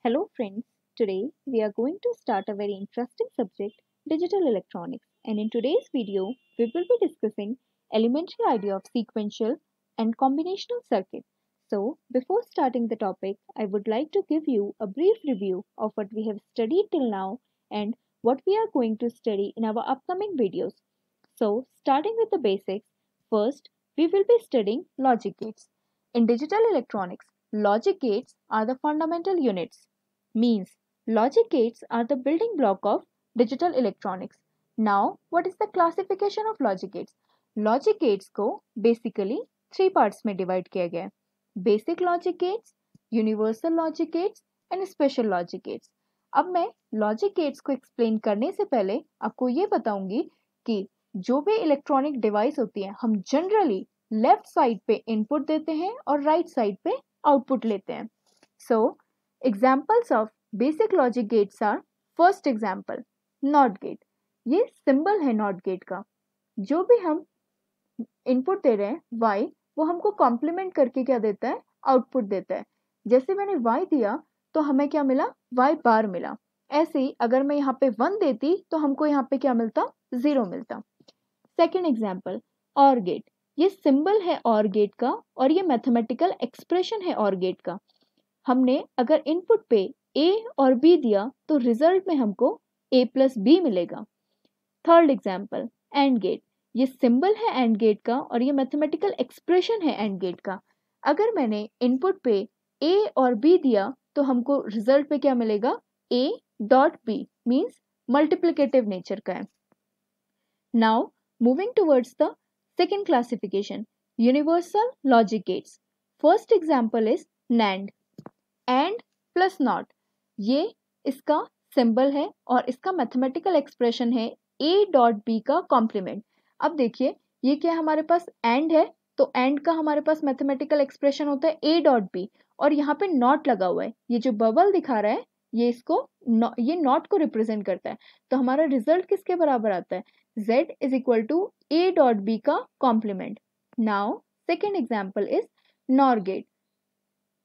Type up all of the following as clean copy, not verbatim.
Hello friends, today we are going to start a very interesting subject, digital electronics, and in today's video we will be discussing elementary idea of sequential and combinational circuit. So before starting the topic, I would like to give you a brief review of what we have studied till now and what we are going to study in our upcoming videos. So starting with the basics, first we will be studying logic gates. In digital electronics, logic gates are the fundamental units. Means logic gates are the building block of digital electronics. Now, what is the classification of logic gates? Logic gates को basically 3 parts में divide किया गया है. Basic logic gates, universal logic gates and special logic gates. अब मैं logic gates को explain करने से पहले आपको ये बताऊंगी कि जो भी इलेक्ट्रॉनिक डिवाइस होती है हम जनरली लेफ्ट साइड पे इनपुट देते हैं और राइट साइड पे आउटपुट लेते हैं. सो Examples of basic logic gates are first example NOT gate. ये सिंबल है NOT gate का. जो भी हम इनपुट दे रहे हैं y वो हमको कॉम्प्लीमेंट करके क्या देता है, आउटपुट देता है. जैसे मैंने y दिया तो हमें क्या मिला, y बार मिला. ऐसे ही अगर मैं यहाँ पे 1 देती तो हमको यहाँ पे क्या मिलता, 0 मिलता. Second example OR gate. ये सिंबल है OR गेट का और ये मैथमेटिकल एक्सप्रेशन है OR गेट का. हमने अगर इनपुट पे a और b दिया तो रिजल्ट में हमको a प्लस b मिलेगा. Third example and gate. ये सिंबल है एंड गेट का और ये मैथमेटिकल एक्सप्रेशन है एंड गेट का. अगर मैंने इनपुट पे a और b दिया तो हमको रिजल्ट पे क्या मिलेगा, a dot b means multiplicative nature का है. Now moving towards the second classification, universal logic gates. First example is NAND. And plus not. ये इसका सिंबल है और इसका मैथमेटिकल एक्सप्रेशन है a डॉट b का कॉम्प्लीमेंट. अब देखिए ये क्या हमारे पास एंड है तो एंड का हमारे पास मैथमेटिकल एक्सप्रेशन होता है a डॉट b और यहाँ पे नॉट लगा हुआ है. ये जो बबल दिखा रहा है ये इसको ये नॉट को रिप्रेजेंट करता है. तो हमारा रिजल्ट किसके बराबर आता है, z is equal to a dot b का complement. Now second example is NOR gate.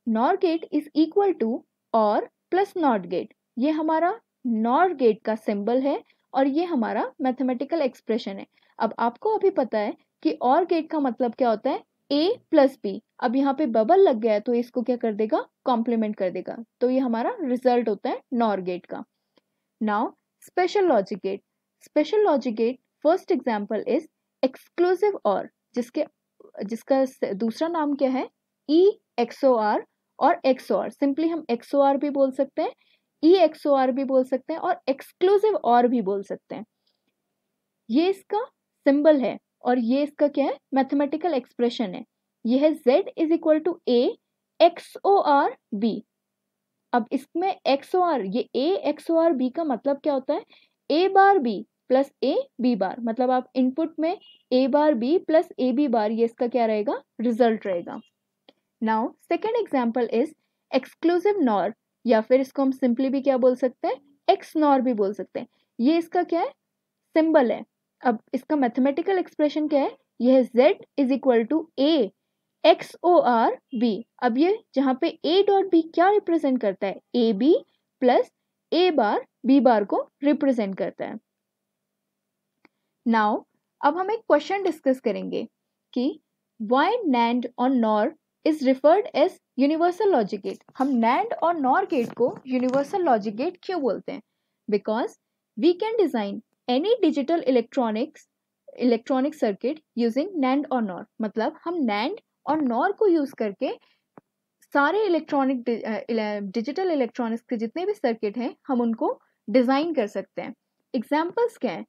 NOR gate is equal to or plus not gate. ये हमारा NOR गेट का सिंबल है और ये हमारा मैथमेटिकल एक्सप्रेशन है. अब आपको अभी पता है कि OR गेट का मतलब क्या होता है, a प्लस b. अब यहाँ पे बबल लग गया है तो इसको क्या कर देगा, कॉम्प्लीमेंट कर देगा. तो ये हमारा रिजल्ट होता है NOR गेट का. Now special logic gate. Special logic gate first example is exclusive OR, जिसका दूसरा नाम क्या है, EXOR और XOR. सिंपली हम XOR भी बोल सकते हैं, EXOR भी बोल सकते हैं और एक्सक्लूसिव OR भी बोल सकते हैं. ये इसका सिंबल है और ये इसका क्या है, मैथमेटिकल एक्सप्रेशन है. ये है Z is equal to A XOR B. अब इसमें XOR, ये A XOR B का मतलब क्या होता है, A bar B plus A B बार. मतलब आप इनपुट में A bar B plus A B बार, ये इसका क्या रहेगा, रिजल्ट रहेगा. Now second example is exclusive NOR, या फिर इसको हम सिंपली भी क्या बोल सकते हैं, XNOR भी बोल सकते हैं. ये इसका क्या है, सिंबल है. अब इसका मैथमेटिकल एक्सप्रेशन क्या है, यह है Z is equal to A XOR B. अब ये जहाँ पे A डॉट B क्या रिप्रेजेंट करता है, AB plus A bar B bar को रिप्रेजेंट करता है. नाउ अब हम एक क्वेश्चन डिस्कस करेंगे कि why NAND और NOR is referred as universal logic gate. हम NAND और NOR गेट को universal logic gate क्यों बोलते हैं, because we can design any digital electronic circuit using NAND और NOR. मतलब हम NAND और NOR को यूज करके सारे डिजिटल इलेक्ट्रॉनिक्स के जितने भी सर्किट हैं हम उनको डिजाइन कर सकते हैं. एग्जाम्पल्स क्या है,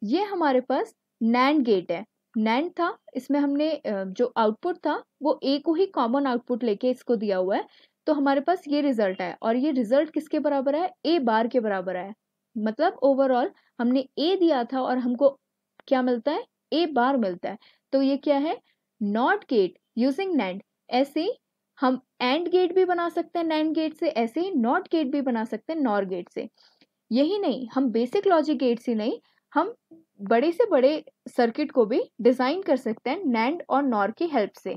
ये हमारे पास NAND गेट है. NAND था, इसमें हमने जो आउटपुट था वो A को ही कॉमन आउटपुट लेके इसको दिया हुआ है. तो हमारे पास ये रिजल्ट है और ये रिजल्ट किसके बराबर है, A बार के बराबर है. मतलब ओवरऑल हमने A दिया था और हमको क्या मिलता है, A बार मिलता है. तो ये क्या है, नॉट गेट यूजिंग NAND. ऐसे ही हम AND गेट भी बना सकते हैं NAND गेट से, ऐसे ही नॉट गेट भी बना सकते हैं NOR गेट से. यही नहीं, हम बेसिक लॉजिक गेट्स ही नहीं, हम बड़े से बड़े सर्किट को भी डिजाइन कर सकते हैं NAND और NOR की हेल्प से.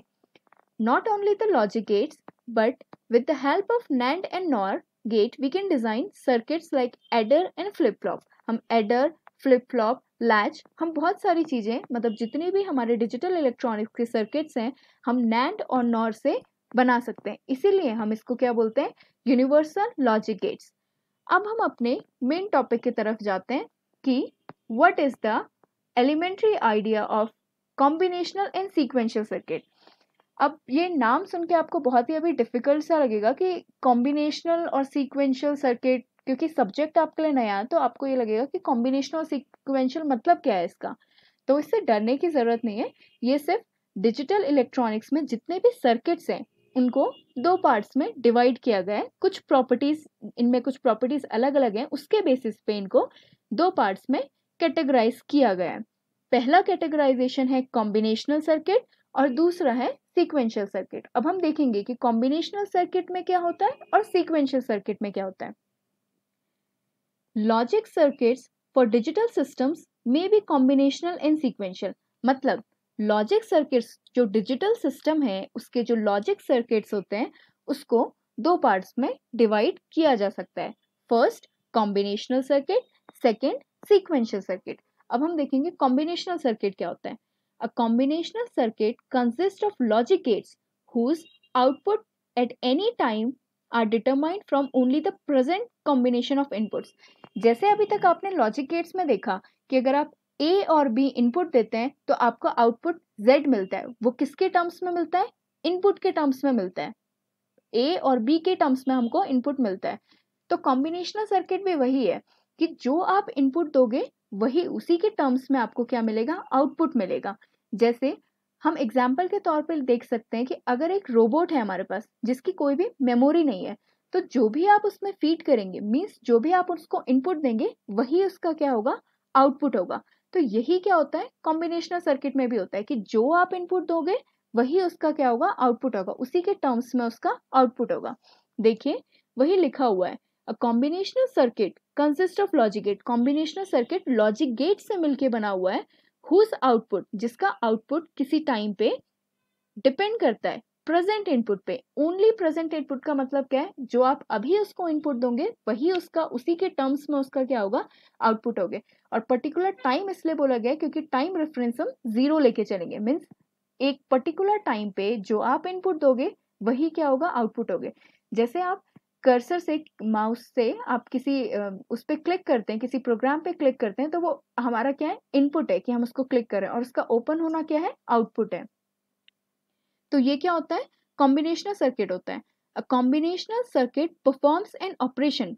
Not only the logic gates, But with the help of NAND and NOR gate, we can design circuits like adder and flip-flop. हम adder, flip-flop, latch, हम बहुत सारी चीजें, मतलब जितने भी हमारे डिजिटल इलेक्ट्रॉनिक्स के सर्किट्स हैं, हम NAND और NOR से बना सकते हैं. इसीलिए हम इसको क्या बोलते हैं? Universal logic gates. अब हम अपने मेन टॉपिक की तरफ जाते हैं कि what is the elementary idea of combinational and sequential circuit. अब ये नाम सुन के आपको बहुत ही अभी डिफिकल्ट सा लगेगा कि कॉम्बिनेशनल और सीक्वेंशियल सर्किट, क्योंकि सब्जेक्ट आपके लिए नया है तो आपको ये लगेगा कि कॉम्बिनेशनल और सीक्वेंशियल मतलब क्या है इसका. तो इससे डरने की जरूरत नहीं है. ये सिर्फ डिजिटल इलेक्ट्रॉनिक्स में जितने भी सर्किट्स हैं उनको दो पार्ट्स में डिवाइड किया गया है. कुछ प्रॉपर्टीज, इनमें कुछ प्रॉपर्टीज अलग अलग हैं, उसके बेसिस पे इनको दो पार्ट्स में कैटेगराइज किया गया है. पहला कैटेगराइजेशन है कॉम्बिनेशनल सर्किट और दूसरा है सीक्वेंशियल सर्किट. अब हम देखेंगे कि कॉम्बिनेशनल सर्किट में क्या होता है और सीक्वेंशियल सर्किट में क्या होता है. Logic circuits for digital systems may be combinational and sequential. मतलब लॉजिक सर्किट्स जो डिजिटल सिस्टम है उसके जो लॉजिक सर्किट्स होते हैं उसको दो पार्ट्स में डिवाइड किया जा सकता है. First combinational circuit, second sequential circuit. अब हम देखेंगे कॉम्बिनेशनल सर्किट क्या होता है. A combinational circuit consists of logic gates whose output at any time are determined from only the present combination of inputs. जैसे अभी तक आपने लॉजिक गेट्स में देखा कि अगर आप A और B इनपुट देते हैं तो आपको आउटपुट Z मिलता है. वो किसके टर्म्स में मिलता है? इनपुट के टर्म्स में मिलता है. A और B के टर्म्स में हमको इनपुट मिलता है. तो कॉम्बिनेशनल सर्किट भी वही है कि जो आप इनपुट दोगे वही उसी के टर्म्स में आपको क्या मिलेगा? आउटपुट मिलेगा. जैसे हम एग्जाम्पल के तौर पर देख सकते हैं कि अगर एक रोबोट है हमारे पास जिसकी कोई भी मेमोरी नहीं है, तो जो भी आप उसमें फीड करेंगे, मीन्स जो भी आप उसको इनपुट देंगे वही उसका क्या होगा? आउटपुट होगा. तो यही क्या होता है कॉम्बिनेशनल सर्किट में भी होता है कि जो आप इनपुट दोगे वही उसका क्या होगा? आउटपुट होगा. उसी के टर्म्स में उसका आउटपुट होगा. देखिए वही लिखा हुआ है. A combinational circuit consists of logic gate. Combinational circuit logic gate से मिलके बना हुआ है. Whose output, जिसका आउटपुट किसी टाइम पे डिपेंड करता है प्रेजेंट इनपुट पे. ओनली प्रेजेंट इनपुट का मतलब क्या है? जो आप अभी उसको इनपुट दोगे वही उसका उसी के टर्म्स में उसका क्या होगा? आउटपुट होगा. और पर्टिकुलर टाइम इसलिए बोला गया क्योंकि टाइम रेफरेंस हम 0 लेके चलेंगे. मीन्स एक पर्टिकुलर टाइम पे जो आप इनपुट दोगे वही क्या होगा? आउटपुट होगा. जैसे आप कर्सर से, माउस से आप किसी उस पर क्लिक करते हैं, किसी प्रोग्राम पे क्लिक करते हैं तो वो हमारा क्या है? इनपुट है कि हम उसको क्लिक करें, और उसका ओपन होना क्या है? आउटपुट है. तो ये क्या होता है? कॉम्बिनेशनल सर्किट होता है. A combinational circuit performs an operation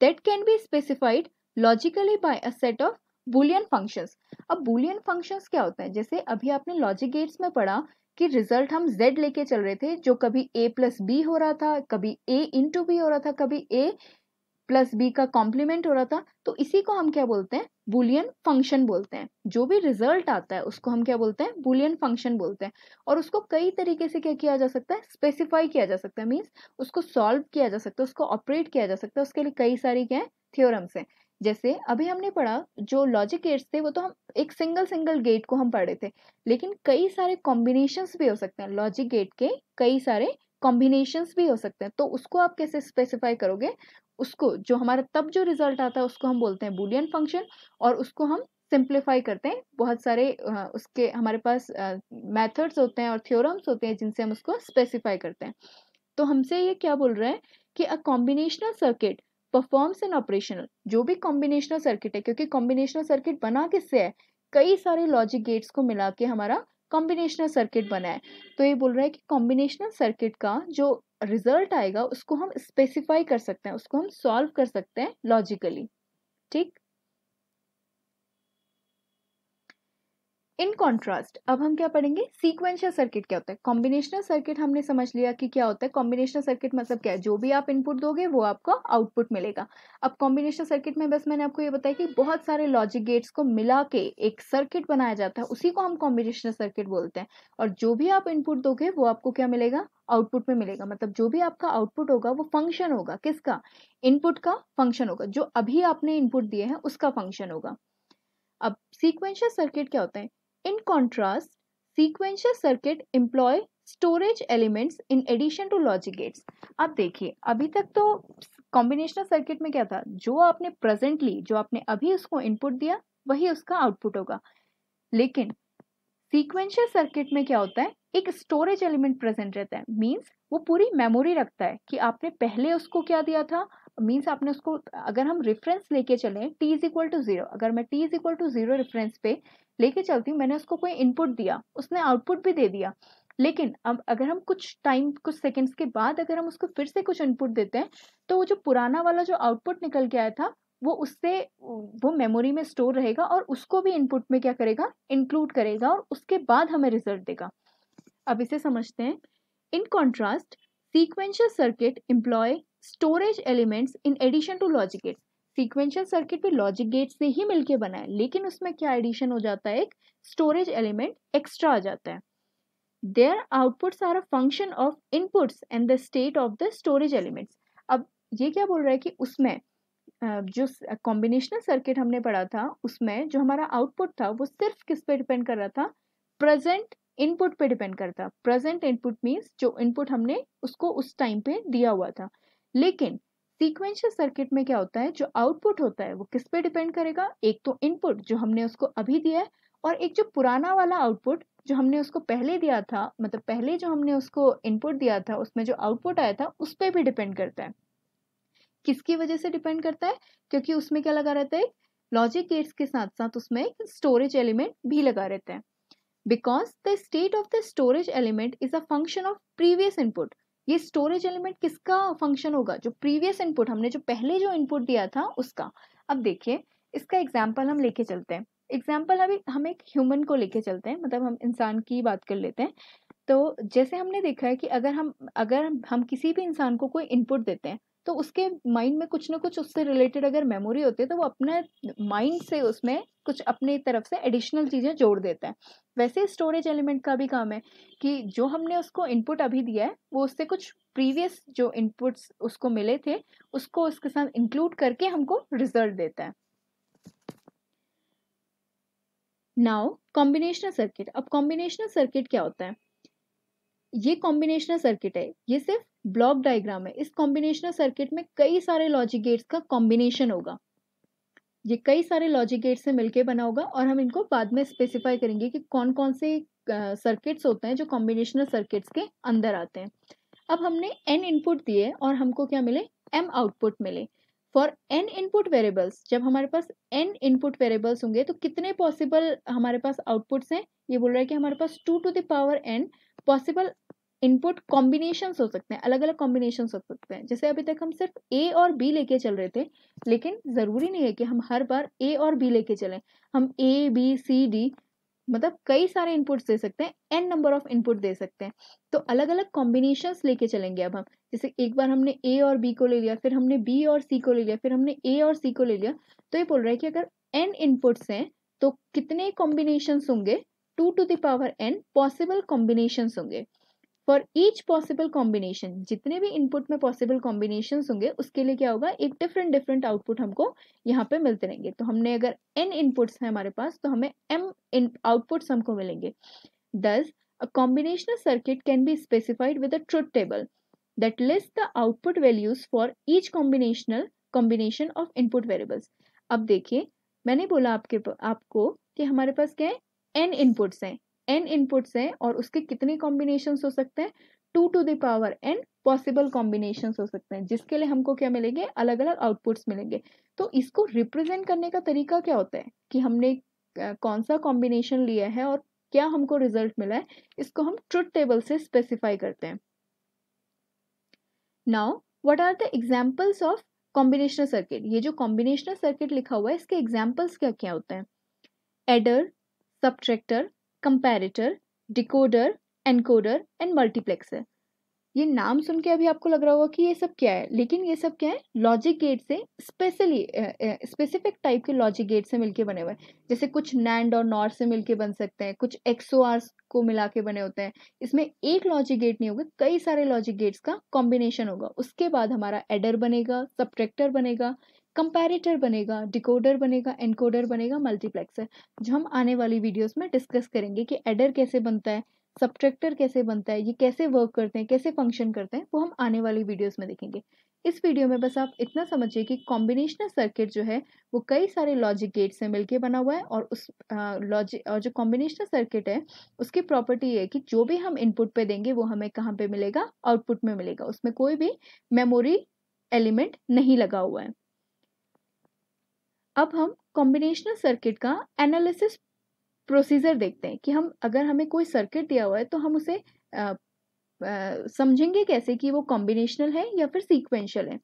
that can be specified logically by a set of Boolean functions. अब बूलियन फंक्शंस क्या होता है? जैसे अभी आपने लॉजिक गेट्स में पढ़ा कि रिजल्ट हम z लेके चल रहे थे, जो कभी a प्लस बी हो रहा था, कभी a इंटू बी हो रहा था, कभी a प्लस बी का कॉम्प्लीमेंट हो रहा था. तो इसी को हम क्या बोलते हैं? बूलियन फंक्शन बोलते हैं. जो भी रिजल्ट आता है उसको हम क्या बोलते हैं? बूलियन फंक्शन बोलते हैं. और उसको कई तरीके से क्या किया जा सकता है? स्पेसिफाई किया जा सकता है. मीन्स उसको सॉल्व किया जा सकता है, उसको ऑपरेट किया जा सकता है. उसके लिए कई सारी क्या है? थ्योरम्स हैं. जैसे अभी हमने पढ़ा जो लॉजिक गेट्स थे वो तो हम एक सिंगल गेट को हम पढ़े थे, लेकिन कई सारे कॉम्बिनेशंस भी हो सकते हैं. लॉजिक गेट के कई सारे कॉम्बिनेशंस भी हो सकते हैं. तो उसको आप कैसे स्पेसिफाई करोगे? उसको जो हमारा तब जो रिजल्ट आता है उसको हम बोलते हैं बूलियन फंक्शन, और उसको हम सिंप्लीफाई करते हैं. बहुत सारे उसके हमारे पास मेथड्स होते हैं और थ्योरम्स होते हैं जिनसे हम उसको स्पेसिफाई करते हैं. तो हमसे ये क्या बोल रहे हैं कि अ combinational circuit performs N operational. जो भी कॉम्बिनेशनल सर्किट है, क्योंकि कॉम्बिनेशनल सर्किट बना किससे है? कई सारे लॉजिक गेट्स को मिला के हमारा कॉम्बिनेशनल सर्किट बना है. तो ये बोल रहा है कि कॉम्बिनेशनल सर्किट का जो रिजल्ट आएगा उसको हम स्पेसिफाई कर सकते हैं, उसको हम सॉल्व कर सकते हैं लॉजिकली. ठीक. इन कॉन्ट्रास्ट अब हम क्या पढ़ेंगे? सीक्वेंशियल सर्किट क्या होता है. कॉम्बिनेशनल सर्किट हमने समझ लिया कि क्या होता है. कॉम्बिनेशनल सर्किट मतलब क्या है? जो भी आप इनपुट दोगे वो आपको आउटपुट मिलेगा. अब कॉम्बिनेशनल सर्किट में बस मैंने आपको ये बताया कि बहुत सारे लॉजिक गेट्स को मिला के एक सर्किट बनाया जाता है, उसी को हम कॉम्बिनेशनल सर्किट बोलते हैं. और जो भी आप इनपुट दोगे वो आपको क्या मिलेगा? आउटपुट में मिलेगा. मतलब जो भी आपका आउटपुट होगा वो फंक्शन होगा. किसका? इनपुट का फंक्शन होगा. जो अभी आपने इनपुट दिए हैं उसका फंक्शन होगा. अब सीक्वेंशियल सर्किट क्या होता है? In contrast, sequential circuit employ storage elements in addition to logic gates. अब देखिए, अभी तक तो कॉम्बिनेशनल सर्किट में क्या था, जो आपने प्रेजेंटली, जो आपने अभी उसको इनपुट दिया वही उसका आउटपुट होगा। लेकिन सीक्वेंशियल सर्किट में क्या होता है, एक स्टोरेज एलिमेंट प्रेजेंट रहता है। मींस वो पूरी मेमोरी रखता है कि आपने पहले उसको क्या दिया था। मींस आपने उसको, अगर हम रेफरेंस लेके चले t इज इक्वल टू 0, अगर मैं t is equal to 0 reference पे लेके चलती हूँ, मैंने उसको कोई इनपुट दिया, उसने आउटपुट भी दे दिया। लेकिन अब अगर हम कुछ टाइम, कुछ सेकंड्स के बाद अगर हम उसको फिर से कुछ इनपुट देते हैं, तो वो जो पुराना वाला जो आउटपुट निकल के आया था वो उससे, वो मेमोरी में स्टोर रहेगा और उसको भी इनपुट में क्या करेगा, इंक्लूड करेगा और उसके बाद हमें रिजल्ट देगा। अब इसे समझते हैं। In contrast, sequential circuit employ storage elements in addition to logic gates. Sequential circuit भी लॉजिक गेट से ही मिलके बना है, लेकिन उसमें क्या एडिशन हो जाता है, एक स्टोरेज एलिमेंट एक्स्ट्रा आ जाता है। Their outputs are a function of inputs and the state of the storage elements। अब ये क्या बोल रहा है कि उसमें जो कॉम्बिनेशनल सर्किट हमने पढ़ा था उसमें जो हमारा आउटपुट था वो सिर्फ किस पे डिपेंड कर रहा था, प्रेजेंट इनपुट पे डिपेंड करता। प्रेजेंट इनपुट मीन्स जो इनपुट हमने उसको उस टाइम पे दिया हुआ था। लेकिन सीक्वेंशियल सर्किट में क्या होता है, जो आउटपुट होता है वो किस पे डिपेंड करेगा, एक तो इनपुट जो हमने उसको अभी दिया है, और एक जो पुराना वाला आउटपुट जो हमने उसको पहले दिया था, मतलब पहले जो हमने उसको इनपुट दिया था उसमें जो आउटपुट आया था उस पर भी डिपेंड करता है। किसकी वजह से डिपेंड करता है, क्योंकि उसमें क्या लगा रहता है, लॉजिक गेट्स के साथ साथ उसमें एक स्टोरेज एलिमेंट भी लगा रहता है। Because the state of the storage element is a function of previous input. ये स्टोरेज एलिमेंट किसका फंक्शन होगा, जो प्रीवियस इनपुट हमने जो पहले जो इनपुट दिया था उसका। अब देखिए, इसका एग्जाम्पल हम लेके चलते हैं। एग्जाम्पल अभी हम एक ह्यूमन को लेके चलते हैं, मतलब हम इंसान की बात कर लेते हैं। तो जैसे हमने देखा है कि अगर हम किसी भी इंसान को कोई इनपुट देते हैं तो उसके माइंड में कुछ ना कुछ उससे रिलेटेड अगर मेमोरी होती है तो वो अपने माइंड से उसमें कुछ अपनी तरफ से एडिशनल चीज़ें जोड़ देता है। वैसे स्टोरेज एलिमेंट का भी काम है कि जो हमने उसको इनपुट अभी दिया है वो उससे कुछ प्रीवियस जो इनपुट्स उसको मिले थे उसको उसके साथ इंक्लूड करके हमको रिजल्ट देता है। Now combinational circuit. अब कॉम्बिनेशनल सर्किट क्या होता है, ये कॉम्बिनेशनल सर्किट है, ये सिर्फ ब्लॉक डायग्राम है। इस कॉम्बिनेशनल सर्किट में कई सारे लॉजिक गेट्स का कॉम्बिनेशन होगा। ये कई सारे लॉजिक गेट्स से मिलके बना होगा और हम इनको बाद में स्पेसिफाई करेंगे कि कौन कौन से सर्किट्स होते हैं जो कॉम्बिनेशनल सर्किट्स के अंदर आते हैं। अब हमने n इनपुट दिए और हमको क्या मिले, m आउटपुट मिले। फॉर n इनपुट वेरिएबल्स, जब हमारे पास n इनपुट वेरिएबल्स होंगे तो कितने पॉसिबल हमारे पास आउटपुट्स हैं, ये बोल रहा है कि हमारे पास 2 to the power n possible input combinations हो सकते हैं, अलग अलग कॉम्बिनेशंस हो सकते हैं। जैसे अभी तक हम सिर्फ ए और बी लेके चल रहे थे, लेकिन जरूरी नहीं है कि हम हर बार ए और बी लेके चलें। हम ए बी सी डी मतलब कई सारे इनपुट्स दे सकते हैं, एन नंबर ऑफ इनपुट दे सकते हैं। तो अलग अलग कॉम्बिनेशंस लेके चलेंगे अब हम। जैसे एक बार हमने ए और बी को ले लिया, फिर हमने बी और सी को ले लिया, फिर हमने ए और सी को ले लिया। तो ये बोल रहा है कि अगर एन इनपुट्स हैं तो कितने कॉम्बिनेशंस होंगे, 2 to the power n possible combinations होंगे। फॉर ईच पॉसिबल कॉम्बिनेशन, जितने भी इनपुट में पॉसिबल कॉम्बिनेशन होंगे उसके लिए क्या होगा, एक डिफरेंट डिफरेंट आउटपुट हमको यहाँ पे मिलते रहेंगे। तो हमने अगर n इनपुट्स है हमारे पास तो हमें m इन आउटपुट्स हमको मिलेंगे। Thus, a combinational circuit can be specified with a truth table that lists the output values for each combination of input variables। अब देखिए, मैंने बोला आपको कि हमारे पास क्या है, n इनपुट्स हैं, n इनपुट्स हैं और उसके कितने कॉम्बिनेशंस हो सकते हैं, 2 to the power n possible combinations हो सकते हैं, जिसके लिए हमको क्या मिलेंगे, अलग अलग आउटपुट्स मिलेंगे। तो इसको रिप्रेजेंट करने का तरीका क्या होता है कि हमने कौन सा कॉम्बिनेशन लिया है और क्या हमको रिजल्ट मिला है, इसको हम ट्रुथ टेबल से स्पेसिफाई करते हैं। Now what are the examples of combinational circuit. ये जो कॉम्बिनेशनल सर्किट लिखा हुआ है इसके एग्जांपल्स क्या क्या होते हैं, adder, subtractor, comparator, decoder, encoder and multiplexer. ये नाम सुन के अभी आपको लग रहा होगा कि ये सब क्या है, लेकिन ये सब क्या है, लॉजिक गेट से स्पेसिफिक टाइप के लॉजिक गेट से मिलके बने हुए हैं। जैसे कुछ नैंड और नॉर से मिलके बन सकते हैं, कुछ एक्सओआर को मिला के बने होते हैं। इसमें एक लॉजिक गेट नहीं होगा, कई सारे लॉजिक गेट्स का कॉम्बिनेशन होगा। उसके बाद हमारा एडर बनेगा, सब्ट्रैक्टर बनेगा, कंपैरेटर बनेगा, डिकोडर बनेगा, एनकोडर बनेगा, मल्टीप्लेक्सर, जो हम आने वाली वीडियोस में डिस्कस करेंगे कि एडर कैसे बनता है, सब्ट्रैक्टर कैसे बनता है, ये कैसे वर्क करते हैं, कैसे फंक्शन करते हैं, वो हम आने वाली वीडियोस में देखेंगे। इस वीडियो में बस आप इतना समझिए कि कॉम्बिनेशनल सर्किट जो है वो कई सारे लॉजिक गेट से मिलके बना हुआ है, और उस लॉजिक और जो कॉम्बिनेशनल सर्किट है उसकी प्रॉपर्टी है कि जो भी हम इनपुट पे देंगे वो हमें कहाँ पे मिलेगा, आउटपुट में मिलेगा, उसमें कोई भी मेमोरी एलिमेंट नहीं लगा हुआ है। अब हम कॉम्बिनेशनल सर्किट का एनालिसिस प्रोसीजर देखते हैं कि हम अगर हमें कोई सर्किट दिया हुआ है तो हम उसे समझेंगे कैसे कि वो कॉम्बिनेशनल है या फिर सीक्वेंशियल है।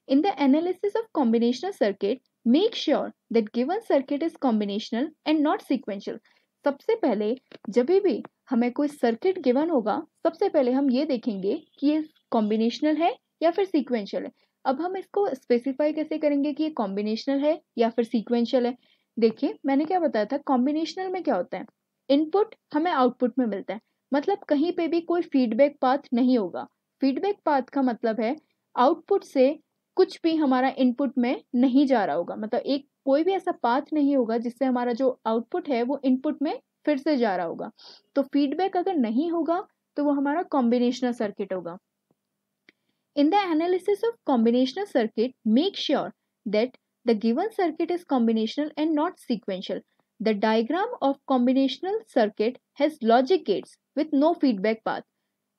In the analysis of combinational circuit make sure that given circuit is combinational and not sequential. सबसे पहले जब भी हमें कोई सर्किट गिवन होगा, सबसे पहले हम ये देखेंगे कि ये कॉम्बिनेशनल है या फिर सीक्वेंशियल है। अब हम इसको स्पेसिफाई कैसे करेंगे कि ये कॉम्बिनेशनल है या फिर सीक्वेंशियल है। देखिए मैंने क्या बताया था, कॉम्बिनेशनल में क्या होता है, इनपुट हमें आउटपुट में मिलता है, मतलब कहीं पे भी कोई फीडबैक पाथ नहीं होगा। फीडबैक पाथ का मतलब है आउटपुट से कुछ भी हमारा इनपुट में नहीं जा रहा होगा, मतलब एक कोई भी ऐसा पाथ नहीं होगा जिससे हमारा जो आउटपुट है वो इनपुट में फिर से जा रहा होगा। तो फीडबैक अगर नहीं होगा तो वो हमारा कॉम्बिनेशनल सर्किट होगा। In the analysis of combinational circuit, make sure that the given circuit is combinational and not sequential. The diagram of combinational circuit has logic gates with no feedback path.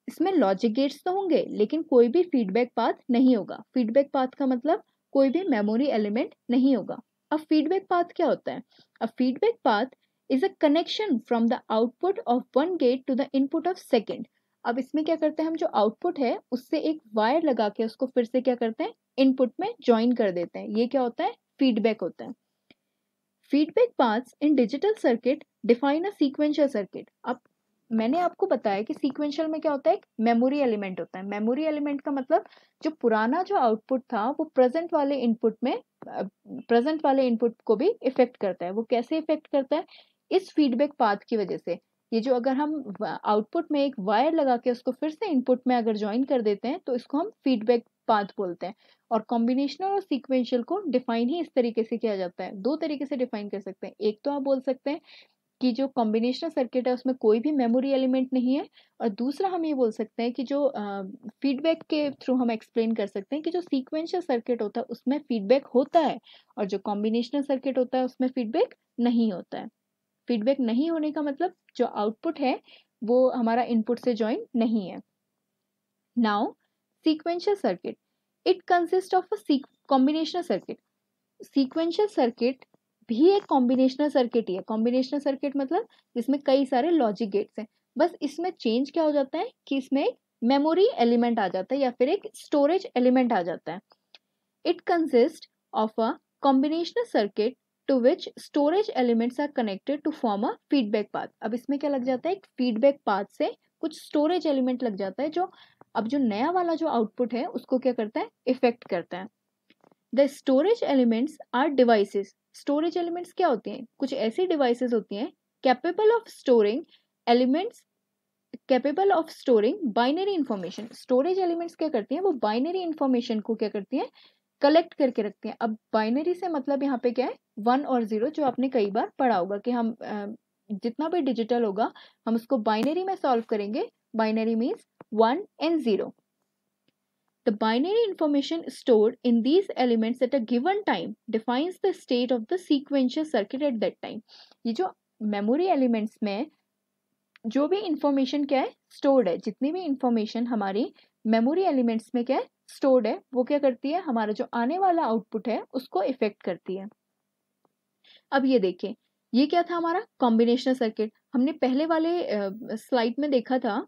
इसमें logic gates तो होंगे लेकिन कोई भी feedback path नहीं होगा। Feedback path का मतलब कोई भी मेमोरी एलिमेंट नहीं होगा। अब फीडबैक पाथ क्या होता है? A feedback path is a connection from the output of one gate to the input of second. अब इसमें क्या करते हैं, हम जो आउटपुट है उससे एक वायर लगा के उसको फिर से क्या करते हैं, इनपुट में ज्वाइन कर देते हैं। ये क्या होता है, फीडबैक होता है। Feedback paths in digital circuit define a sequential circuit. अब मैंने आपको बताया कि सीक्वेंशियल में क्या होता है, एक मेमोरी एलिमेंट होता है। मेमोरी एलिमेंट का मतलब जो पुराना जो आउटपुट था वो प्रेजेंट वाले इनपुट को भी इफेक्ट करता है। वो कैसे इफेक्ट करता है, इस फीडबैक पाथ की वजह से। ये जो अगर हम आउटपुट में एक वायर लगा के उसको फिर से इनपुट में अगर ज्वाइन कर देते हैं तो इसको हम फीडबैक पाथ बोलते हैं। और कॉम्बिनेशनल और सीक्वेंशियल को डिफाइन ही इस तरीके से किया जाता है। दो तरीके से डिफाइन कर सकते हैं, एक तो आप बोल सकते हैं कि जो कॉम्बिनेशनल सर्किट है उसमें कोई भी मेमोरी एलिमेंट नहीं है, और दूसरा हम ये बोल सकते हैं कि जो फीडबैक के थ्रू हम एक्सप्लेन कर सकते हैं कि जो सीक्वेंशियल सर्किट होता है उसमें फीडबैक होता है, और जो कॉम्बिनेशनल सर्किट होता है उसमें फीडबैक नहीं होता है। फीडबैक नहीं होने का मतलब जो आउटपुट है वो हमारा इनपुट से ज्वाइन नहीं है। Now sequential circuit, it consist of a combinational circuit. Sequential circuit भी एक कॉम्बिनेशनल सर्किट ही है। कॉम्बिनेशनल सर्किट मतलब जिसमें कई सारे लॉजिक गेट्स हैं, बस इसमें चेंज क्या हो जाता है कि इसमें एक मेमोरी एलिमेंट आ जाता है या फिर एक स्टोरेज एलिमेंट आ जाता है। It consist of a combinational circuit to which storage elements are connected to form a feedback path. अब इसमें क्या लग जाता है, एक फीडबैक पाथ से कुछ स्टोरेज एलिमेंट लग जाता है जो अब जो नया वाला जो आउटपुट है उसको क्या करता है, इफेक्ट करता है। The storage elements are devices. Storage elements क्या होती हैं, कुछ ऐसी डिवाइसेस होती हैं capable of storing elements, capable of storing binary information. Storage elements क्या करती हैं, वो बाइनरी इंफॉर्मेशन को क्या करती हैं, कलेक्ट करके रखते हैं। अब बाइनरी से मतलब यहाँ पे क्या है, 1 और 0, जो आपने कई बार पढ़ा होगा कि हम जितना भी डिजिटल होगा हम उसको बाइनरी में सॉल्व करेंगे। Binary means 1 and 0. The binary information stored in these elements at a given time defines the state of the sequential circuit at that time. ये जो मेमोरी एलिमेंट्स में जो भी इंफॉर्मेशन क्या है, स्टोर्ड है, जितनी भी इंफॉर्मेशन हमारी मेमोरी एलिमेंट्स में क्या है, स्टोर्ड है, वो क्या करती है, हमारा जो आने वाला आउटपुट है उसको इफेक्ट करती है। अब ये देखिए, ये क्या था हमारा कॉम्बिनेशनल सर्किट। हमने पहले वाले स्लाइड में देखा था,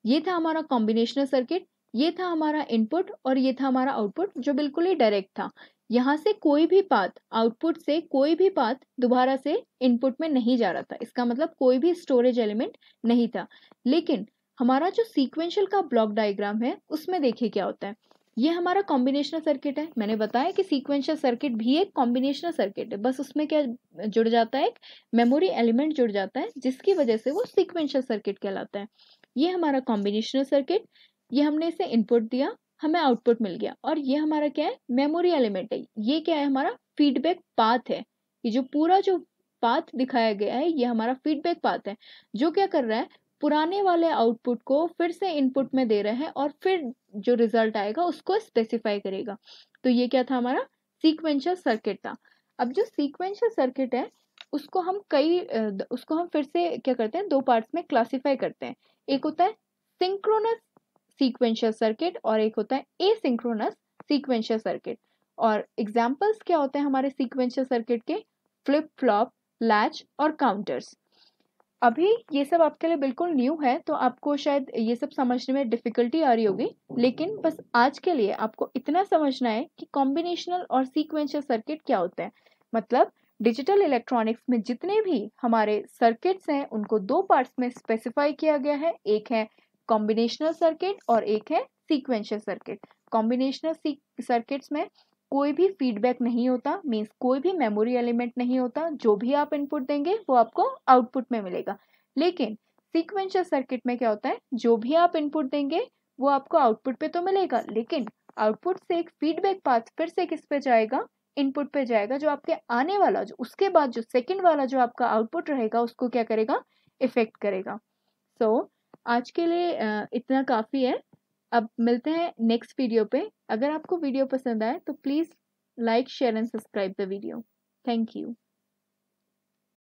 ये था हमारा कॉम्बिनेशनल सर्किट, ये था हमारा इनपुट और ये था हमारा आउटपुट जो बिल्कुल ही डायरेक्ट था। यहाँ से कोई भी पाथ, आउटपुट से कोई भी पाथ दोबारा से इनपुट में नहीं जा रहा था। इसका मतलब कोई भी स्टोरेज एलिमेंट नहीं था। लेकिन हमारा जो सीक्वेंशियल का ब्लॉक डायग्राम है उसमें देखिए क्या होता है। ये हमारा कॉम्बिनेशनल सर्किट है। मैंने बताया कि सीक्वेंशियल सर्किट भी एक कॉम्बिनेशनल सर्किट है, बस उसमें क्या जुड़ जाता है, एक मेमोरी एलिमेंट जुड़ जाता है जिसकी वजह से वो सीक्वेंशियल सर्किट कहलाता है। ये हमारा कॉम्बिनेशनल सर्किट, ये हमने इसे इनपुट दिया, हमें आउटपुट मिल गया, और ये हमारा क्या है, मेमोरी एलिमेंट है। ये क्या है, हमारा फीडबैक पाथ है। ये जो पूरा जो पाथ दिखाया गया है ये हमारा फीडबैक पाथ है, जो क्या कर रहा है, पुराने वाले आउटपुट को फिर से इनपुट में दे रहे हैं और फिर जो रिजल्ट आएगा उसको स्पेसिफाई करेगा। तो ये क्या था, हमारा सीक्वेंशियल सर्किट था। अब जो सीक्वेंशियल सर्किट है उसको हम फिर से क्या करते हैं, दो पार्ट्स में क्लासिफाई करते हैं। एक होता है सिंक्रोनस सीक्वेंशियल सर्किट और एक होता है एसिंक्रोनस सीक्वेंशियल सर्किट। और एग्जांपल्स क्या होते हैं हमारे सीक्वेंशियल सर्किट के, फ्लिप फ्लॉप, लैच और काउंटर्स। अभी ये सब आपके लिए बिल्कुल न्यू है, तो आपको शायद ये सब समझने में डिफिकल्टी आ रही होगी, लेकिन बस आज के लिए आपको इतना समझना है कि कॉम्बिनेशनल और सीक्वेंशियल सर्किट क्या होते हैं। मतलब डिजिटल इलेक्ट्रॉनिक्स में जितने भी हमारे सर्किट्स हैं उनको दो पार्ट्स में स्पेसिफाई किया गया है, एक है कॉम्बिनेशनल सर्किट और एक है सीक्वेंशियल सर्किट। कॉम्बिनेशनल सर्किट्स में कोई भी फीडबैक नहीं होता, मीन्स कोई भी मेमोरी एलिमेंट नहीं होता, जो भी आप इनपुट देंगे वो आपको आउटपुट में मिलेगा। लेकिन सीक्वेंशियल सर्किट में क्या होता है, जो भी आप इनपुट देंगे वो आपको आउटपुट पे तो मिलेगा, लेकिन आउटपुट से एक फीडबैक पाथ फिर से किस पे जाएगा, इनपुट पे जाएगा, जो आपके आने वाला, जो उसके बाद जो सेकंड वाला जो आपका आउटपुट रहेगा उसको क्या करेगा, इफेक्ट करेगा। सो आज के लिए इतना काफी है। अब मिलते हैं नेक्स्ट वीडियो पे। अगर आपको वीडियो पसंद आए तो please like, share and subscribe the video. Thank you.